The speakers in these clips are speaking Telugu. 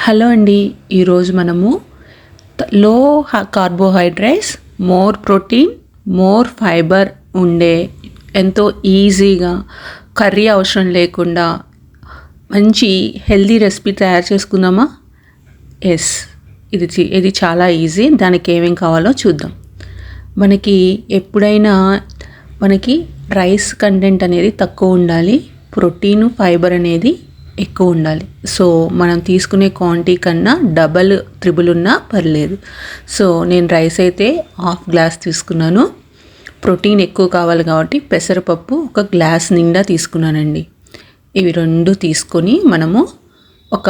హలో అండి. ఈరోజు మనము లో carbohydrates, more protein, more fibre ఉండే ఎంతో ఈజీగా కర్రీ అవసరం లేకుండా మంచి హెల్దీ రెసిపీ తయారు చేసుకుందామా? ఎస్, ఇది చాలా ఈజీ. దానికి ఏమేం కావాలో చూద్దాం. మనకి ఎప్పుడైనా రైస్ కంటెంట్ అనేది తక్కువ ఉండాలి, ప్రోటీన్ ఫైబర్ అనేది ఎక్కువ ఉండాలి. సో మనం తీసుకునే క్వాంటిటీ కన్నా డబల్ త్రిబుల్ ఉన్నా పర్లేదు. సో నేను రైస్ అయితే 1/2 గ్లాస్ తీసుకున్నాను. ప్రోటీన్ ఎక్కువ కావాలి కాబట్టి పెసరపప్పు 1 గ్లాస్ నిండా తీసుకున్నానండి. ఇవి రెండు తీసుకొని మనము ఒక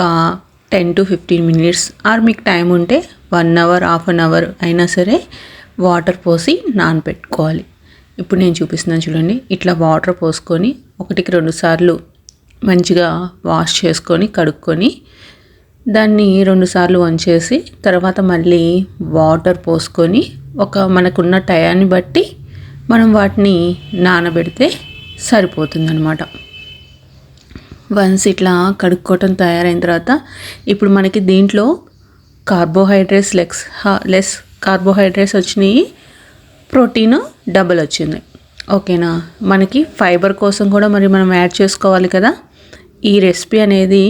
10 to 15 minutes ఆర్ మీకు టైం ఉంటే 1 hour, హాఫ్ అన్ అవర్ అయినా సరే వాటర్ పోసి నానబెట్టుకోవాలి. ఇప్పుడు నేను చూపిస్తున్నాను చూడండి. ఇట్లా వాటర్ పోసుకొని 1-2 సార్లు మంచిగా వాష్ చేసుకొని కడుక్కొని దాన్ని 2 సార్లు వంచేసి తర్వాత మళ్ళీ వాటర్ పోసుకొని మనకున్న టయాన్ని బట్టి మనం వాటిని నానబెడితే సరిపోతుందన్నమాట. వన్స్ ఇట్లా కడుక్కోవటం తయారైన తర్వాత ఇప్పుడు మనకి దీంట్లో కార్బోహైడ్రేట్స్ లెస్ కార్బోహైడ్రేట్స్ వచ్చినాయి, ప్రోటీన్ డబల్ వచ్చింది. ఓకేనా? మనకి ఫైబర్ కోసం కూడా మరి మనం యాడ్ చేసుకోవాలి కదా. ఈ రెసిపీ అనేది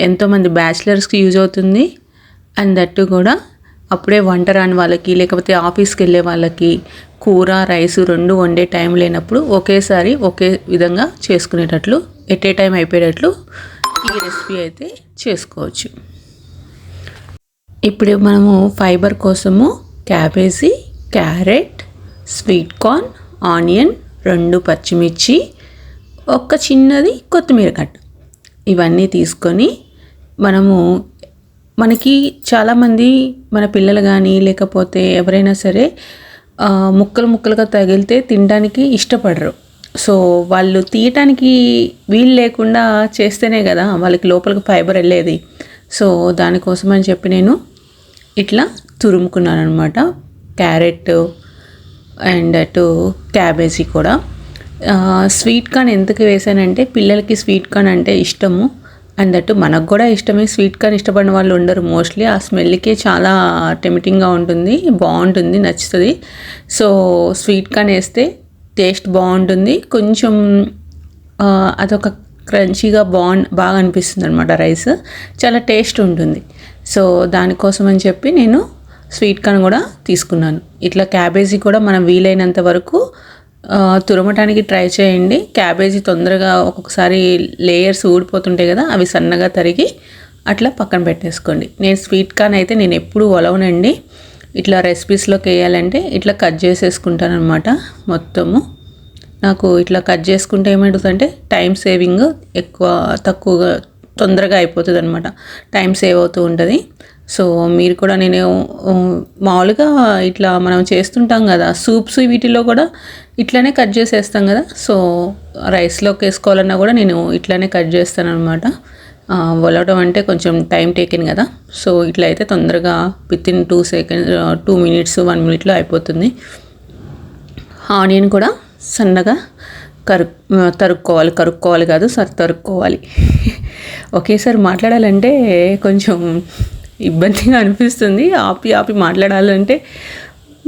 ఎంతోమంది బ్యాచిలర్స్కి యూజ్ అవుతుంది. అండ్ దట్టు కూడా అప్పుడే వంట రాని వాళ్ళకి, లేకపోతే ఆఫీస్కి వెళ్ళే వాళ్ళకి కూర రైస్ 2 వండే టైం లేనప్పుడు ఒకేసారి ఒకే విధంగా చేసుకునేటట్లు, ఎట్ ఏ టైం అయిపోయేటట్లు ఈ రెసిపీ అయితే చేసుకోవచ్చు. ఇప్పుడు మనము ఫైబర్ కోసము cabbage, carrot, sweet corn, onion, 2 పచ్చిమిర్చి, ఒక చిన్నది కొత్తిమీర కట్ట, ఇవన్నీ తీసుకొని మనకి చాలామంది మన పిల్లలు కానీ లేకపోతే ఎవరైనా సరే ముక్కలుగా తగిలితే తినడానికి ఇష్టపడరు. సో వాళ్ళు తీయటానికి వీలు లేకుండా చేస్తేనే కదా వాళ్ళకి లోపలికి ఫైబర్ వెళ్ళేది. సో దానికోసం అని చెప్పి నేను ఇట్లా తురుముకున్నాను అనమాట. క్యారెట్ అండ్ అటు క్యాబేజీ కూడా. స్వీట్ కార్న్ ఎందుకు వేసానంటే పిల్లలకి స్వీట్ కార్న్ అంటే ఇష్టము. అండ్ అటు మనకు కూడా ఇష్టమే. స్వీట్ కార్న్ ఇష్టపడిన వాళ్ళు ఉండరు మోస్ట్లీ. ఆ స్మెల్కే చాలా టెంప్టింగ్గా ఉంటుంది, బాగుంటుంది, నచ్చుతుంది. సో స్వీట్ కార్న్ వేస్తే టేస్ట్ బాగుంటుంది. కొంచెం అదొక క్రంచీగా బాగా అనిపిస్తుంది అనమాట. రైస్ చాలా టేస్ట్ ఉంటుంది. సో దానికోసం అని చెప్పి నేను స్వీట్ కార్న్ కూడా తీసుకున్నాను. ఇట్లా క్యాబేజీ కూడా మనం వీలైనంత వరకు తురమటానికి ట్రై చేయండి. క్యాబేజీ తొందరగా ఒక్కొక్కసారి లేయర్స్ ఊడిపోతుంటాయి కదా, అవి సన్నగా తరిగి అట్లా పక్కన పెట్టేసుకోండి. నేను స్వీట్ కార్న్ అయితే నేను ఎప్పుడు ఒలవనండి. ఇట్లా రెసిపీస్లోకి వేయాలంటే ఇట్లా కట్ చేసేసుకుంటాను అనమాట మొత్తము. నాకు ఇట్లా కట్ చేసుకుంటే ఏమవుతుందంటే టైం సేవింగ్ తక్కువగా తొందరగా అయిపోతుంది అనమాట. టైం సేవ్ అవుతూ ఉంటుంది. సో మీరు కూడా నేను మామూలుగా ఇట్లా మనం చేస్తుంటాం కదా సూప్స్, వీటిలో కూడా ఇట్లానే కట్ చేసేస్తాం కదా. సో రైస్లోకి వేసుకోవాలన్నా కూడా నేను ఇట్లానే కట్ చేస్తాను అనమాట. వలవడం అంటే కొంచెం టైం టేకెన్ కదా. సో ఇట్లా అయితే తొందరగా వితిన్ 2 minutes 1 minute అయిపోతుంది. ఆనియన్ కూడా సన్నగా కరుక్కోవాలి కాదు, తరుక్కోవాలి. ఒకేసారి మాట్లాడాలంటే కొంచెం ఇబ్బందిగా అనిపిస్తుంది. ఆపి మాట్లాడాలంటే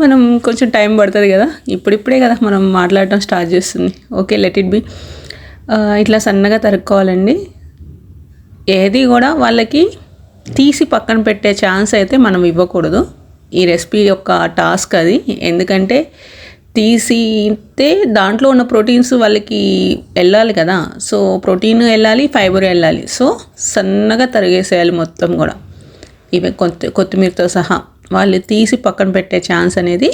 మనం కొంచెం టైం పడుతుంది కదా. ఇప్పుడిప్పుడే కదా మనం మాట్లాడటం స్టార్ట్ చేస్తుంది. Okay, let it be. ఇట్లా సన్నగా తరుక్కోవాలండి. ఏది కూడా వాళ్ళకి తీసి పక్కన పెట్టే ఛాన్స్ అయితే మనం ఇవ్వకూడదు. ఈ రెసిపీ యొక్క టాస్క్ అది. ఎందుకంటే తీసితే దాంట్లో ఉన్న ప్రోటీన్స్ వాళ్ళకి వెళ్ళాలి కదా. సో ప్రోటీన్ వెళ్ళాలి, ఫైబర్ వెళ్ళాలి. సో సన్నగా తరిగేసేయాలి మొత్తం కూడా, ఇవి కొత్తిమీరతో సహా. వాళ్ళు తీసి పక్కన పెట్టే ఛాన్స్ అనేది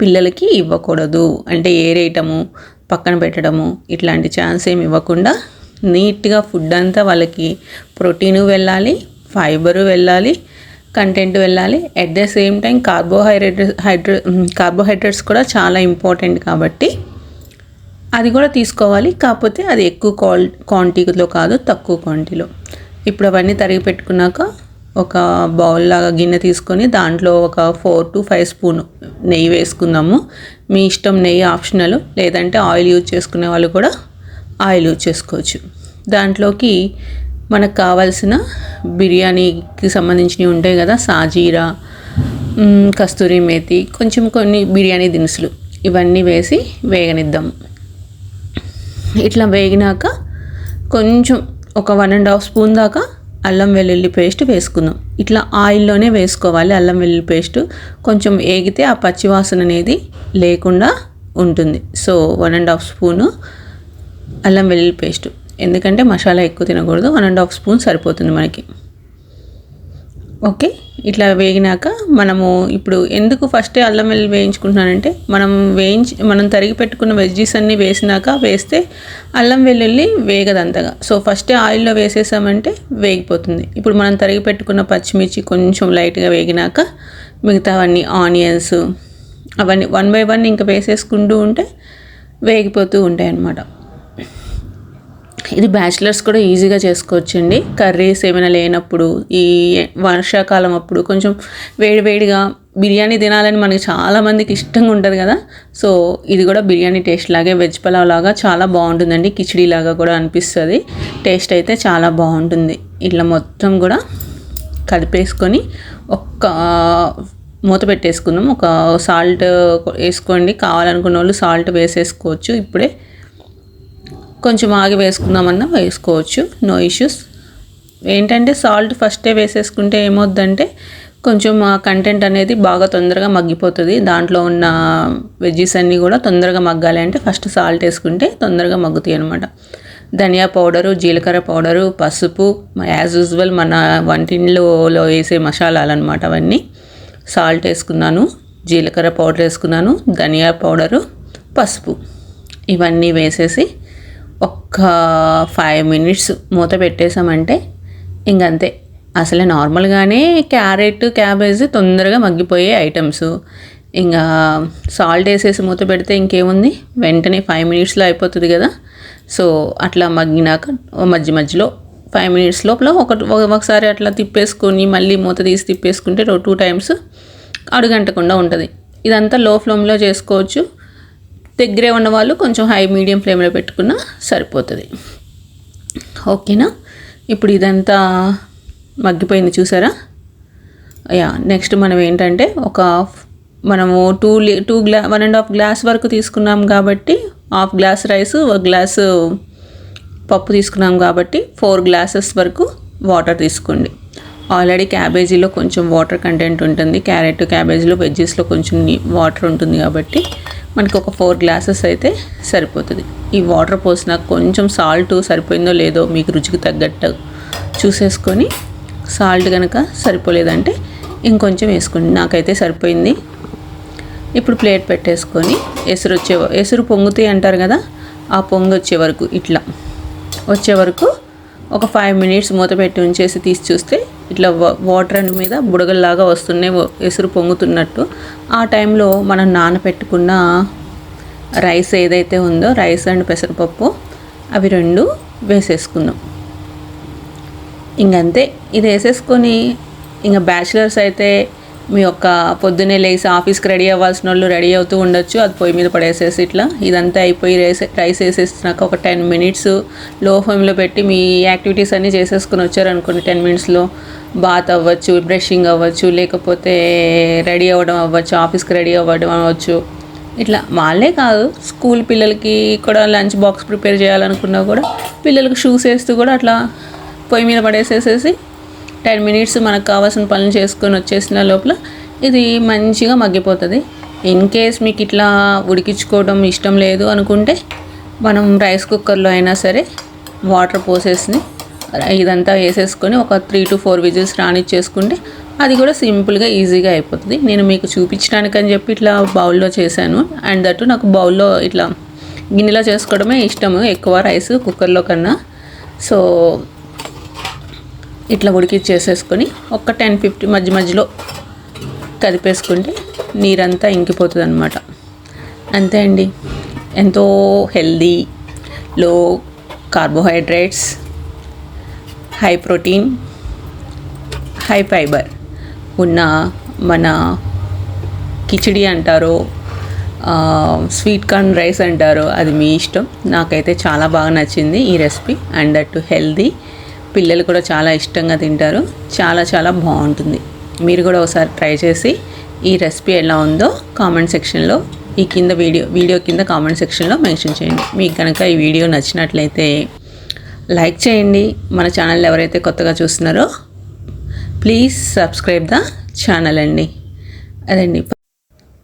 పిల్లలకి ఇవ్వకూడదు. అంటే ఏరేయటము, పక్కన పెట్టడము ఇట్లాంటి ఛాన్స్ ఏమి ఇవ్వకుండా నీట్గా ఫుడ్ అంతా వాళ్ళకి ప్రోటీను వెళ్ళాలి, ఫైబరు వెళ్ళాలి, కంటెంట్ వెళ్ళాలి. At the same time carbohydrates కూడా చాలా ఇంపార్టెంట్ కాబట్టి అది కూడా తీసుకోవాలి. కాకపోతే అది ఎక్కువ క్వాంటిటీలో కాదు, తక్కువ క్వాంటిటీలో. ఇప్పుడు అవన్నీ తరిగి పెట్టుకున్నాక ఒక బౌల్ లాగా గిన్నె తీసుకొని దాంట్లో ఒక 4 to 5 స్పూన్ నెయ్యి వేసుకుందాము. మీ ఇష్టం, నెయ్యి ఆప్షనల్. లేదంటే ఆయిల్ యూజ్ చేసుకునే వాళ్ళు కూడా ఆయిల్ యూజ్ చేసుకోవచ్చు. దాంట్లోకి మనకు కావాల్సిన బిర్యానీకి సంబంధించినవి ఉంటాయి కదా, సాజీరా, కస్తూరి మేతి, కొంచెం కొన్ని బిర్యానీ దినుసులు ఇవన్నీ వేసి వేగనిద్దాం. ఇట్లా వేగినాక కొంచెం ఒక 1.5 స్పూన్ దాకా అల్లం వెల్లుల్లి పేస్ట్ వేసుకుందాం. ఇట్లా ఆయిల్లోనే వేసుకోవాలి. అల్లం వెల్లుల్లి పేస్ట్ కొంచెం వేగితే ఆ పచ్చివాసన అనేది లేకుండా ఉంటుంది. సో 1.5 స్పూను అల్లం వెల్లుల్లి పేస్ట్, ఎందుకంటే మసాలా ఎక్కువ తినకూడదు. 1.5 స్పూన్ సరిపోతుంది మనకి. ఓకే, ఇట్లా వేగినాక మనము ఇప్పుడు ఎందుకు ఫస్టే అల్లం వెల్లుల్లి వేయించుకుంటున్నానంటే, మనం తరిగి పెట్టుకున్న వెజ్జీస్ అన్నీ వేస్తే అల్లం వెల్లుల్లి వేగదంతగా. సో ఫస్టే ఆయిల్లో వేసేసామంటే వేగిపోతుంది. ఇప్పుడు మనం తరిగి పెట్టుకున్న పచ్చిమిర్చి కొంచెం లైట్గా వేగినాక మిగతావన్నీ ఆనియన్స్ అవన్నీ 1 by 1 ఇంకా వేసేసుకుంటూ ఉంటే వేగిపోతూ ఉంటాయి అన్నమాట. ఇది బ్యాచిలర్స్ కూడా ఈజీగా చేసుకోవచ్చండి. కర్రీస్ ఏమైనా లేనప్పుడు, ఈ వర్షాకాలం అప్పుడు కొంచెం వేడివేడిగా బిర్యానీ తినాలని మనకి చాలామందికి ఇష్టంగా ఉంటుంది కదా. సో ఇది కూడా బిర్యానీ టేస్ట్ లాగే, వెజ్ పలావ్ లాగా చాలా బాగుంటుందండి. కిచిడీ లాగా కూడా అనిపిస్తుంది. టేస్ట్ అయితే చాలా బాగుంటుంది. ఇట్లా మొత్తం కూడా కలిపేసుకొని ఒక్క మూత పెట్టేసుకుందాం. ఒక సాల్ట్ వేసుకోండి, కావాలనుకున్న వాళ్ళు సాల్ట్ వేసేసుకోవచ్చు. ఇప్పుడే కొంచెం ఆగి వేసుకుందామన్నా వేసుకోవచ్చు, నో ఇష్యూస్. ఏంటంటే సాల్ట్ ఫస్టే వేసేసుకుంటే ఏమవుద్దంటే కొంచెం ఆ కంటెంట్ అనేది బాగా తొందరగా మగ్గిపోతుంది. దాంట్లో ఉన్న వెజ్జీస్ అన్నీ కూడా తొందరగా మగ్గాలి అంటే ఫస్ట్ సాల్ట్ వేసుకుంటే తొందరగా మగ్గుతాయి అనమాట. ధనియా పౌడరు, జీలకర్ర పౌడరు, పసుపు, యాజ్ యూజువల్ మన వంటింట్లో వేసే మసాలాలు అనమాట అవన్నీ. సాల్ట్ వేసుకున్నాను, జీలకర్ర పౌడర్ వేసుకున్నాను, ధనియా పౌడరు, పసుపు ఇవన్నీ వేసేసి ఒక్క 5 minutes మూత పెట్టేసామంటే ఇంకంతే. అసలే నార్మల్గానే క్యారెట్, క్యాబేజ్ తొందరగా మగ్గిపోయే ఐటమ్స్. ఇంకా సాల్ట్ వేసేసి మూత పెడితే ఇంకేముంది, వెంటనే 5 minutesలో అయిపోతుంది కదా. సో అట్లా మగ్గినాక మధ్యలో 5 minutes లోపల ఒకసారి అట్లా తిప్పేసుకొని మళ్ళీ మూత తీసి తిప్పేసుకుంటే 2 times అడుగంటకుండా ఉంటుంది. ఇదంతా లో ఫ్లేమ్లో చేసుకోవచ్చు. దగ్గరే ఉన్నవాళ్ళు కొంచెం హై మీడియం ఫ్లేమ్లో పెట్టుకున్నా సరిపోతుంది. ఓకేనా, ఇప్పుడు ఇదంతా మగ్గిపోయింది చూసారా. నెక్స్ట్ మనం ఏంటంటే మనము 1.5 గ్లాస్ వరకు తీసుకున్నాం కాబట్టి 1/2 గ్లాస్ రైస్, 1 గ్లాసు పప్పు తీసుకున్నాం కాబట్టి 4 glasses వరకు వాటర్ తీసుకోండి. ఆల్రెడీ క్యాబేజీలో కొంచెం వాటర్ కంటెంట్ ఉంటుంది, క్యారెట్ క్యాబేజీలో వెజ్జెస్లో కొంచెం వాటర్ ఉంటుంది కాబట్టి మనకి ఒక 4 glasses అయితే సరిపోతుంది. ఈ వాటర్ పోసిన కొంచెం సాల్ట్ సరిపోయిందో లేదో మీకు రుచికి తగ్గట్టు చూసేసుకొని, సాల్ట్ కనుక సరిపోలేదంటే ఇంకొంచెం వేసుకోండి. నాకైతే సరిపోయింది. ఇప్పుడు ప్లేట్ పెట్టేసుకొని ఎసురు పొంగుతాయి అంటారు కదా, ఆ పొంగు వచ్చే వరకు ఇట్లా వచ్చే వరకు ఒక 5 minutes మూత పెట్టి ఉంచేసి తీసి చూస్తే ఇట్లా వాటర్ మీద బుడగల్లాగా వస్తున్నాయి, ఎసురు పొంగుతున్నట్టు. ఆ టైంలో మనం నానబెట్టుకున్న రైస్ ఏదైతే ఉందో, రైస్ అండ్ పెసరపప్పు అవి 2 వేసేసుకుందాం. ఇంకంతే. ఇది వేసేసుకొని ఇంకా బ్యాచిలర్స్ అయితే మీ యొక్క పొద్దున్నే లేసి ఆఫీస్కి రెడీ అవ్వాల్సిన వాళ్ళు రెడీ అవుతూ ఉండొచ్చు. అది పొయ్యి మీద పడేసేసి ఇట్లా ఇదంతా అయిపోయి రైస్ వేసేసినాక ఒక 10 minutes లో ఫ్లేమ్లో పెట్టి మీ యాక్టివిటీస్ అన్నీ చేసేసుకుని వచ్చారనుకోండి. 10 minutesలో బాత్ అవ్వచ్చు, బ్రషింగ్ అవ్వచ్చు, లేకపోతే రెడీ అవ్వడం అవ్వచ్చు, ఆఫీస్కి రెడీ అవ్వడం అవ్వచ్చు. ఇట్లా వాళ్ళే కాదు, స్కూల్ పిల్లలకి కూడా లంచ్ బాక్స్ ప్రిపేర్ చేయాలనుకున్నా కూడా పిల్లలకి షూస్ వేస్తూ కూడా అట్లా పొయ్యి మీద పడేసేసేసి 10 minutes మనకు కావాల్సిన పనులు చేసుకొని వచ్చేసిన లోపల ఇది మంచిగా మగ్గిపోతుంది. ఇన్ కేస్ మీకు ఇట్లా ఉడికించుకోవడం ఇష్టం లేదు అనుకుంటే మనం రైస్ కుక్కర్లో అయినా సరే వాటర్ పోసేసి ఇదంతా వేసేసుకొని ఒక 3 to 4 విజిల్స్ రానిచ్చేసుకుంటే అది కూడా సింపుల్గా ఈజీగా అయిపోతుంది. నేను మీకు చూపించడానికని చెప్పి ఇట్లా బౌల్లో చేశాను. అండ్ దట్టు నాకు బౌల్లో ఇట్లా గిన్నెలో చేసుకోవడమే ఇష్టము ఎక్కువ రైస్ కుక్కర్లో కన్నా. సో ఇట్లా ఉడికిచ్చేసేసుకొని ఒక 10-15 మధ్యలో కదిపేసుకుంటే నీరంతా ఇంకిపోతుంది అన్నమాట. అంతే అండి. ఎంతో హెల్దీ, లో carbohydrates, high protein, high fibre ఉన్న మన కిచిడి అంటారో స్వీట్ కార్న్ రైస్ అంటారో అది మీ ఇష్టం. నాకైతే చాలా బాగా నచ్చింది ఈ రెసిపీ. అండ్ దట్ హెల్దీ, పిల్లలు కూడా చాలా ఇష్టంగా తింటారు. చాలా చాలా బాగుంటుంది. మీరు కూడా ఒకసారి ట్రై చేసి ఈ రెసిపీ ఎలా ఉందో కామెంట్ సెక్షన్లో ఈ కింద వీడియో కింద కామెంట్ సెక్షన్లో మెన్షన్ చేయండి. మీకు కనుక ఈ వీడియో నచ్చినట్లయితే లైక్ చేయండి. మన ఛానల్ ఎవరైతే కొత్తగా చూస్తున్నారో ప్లీజ్ సబ్స్క్రైబ్ ద ఛానల్ అండి. అదండి.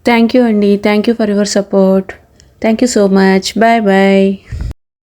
థ్యాంక్ యూ అండి. Thank you for your support. Thank you so much. Bye bye.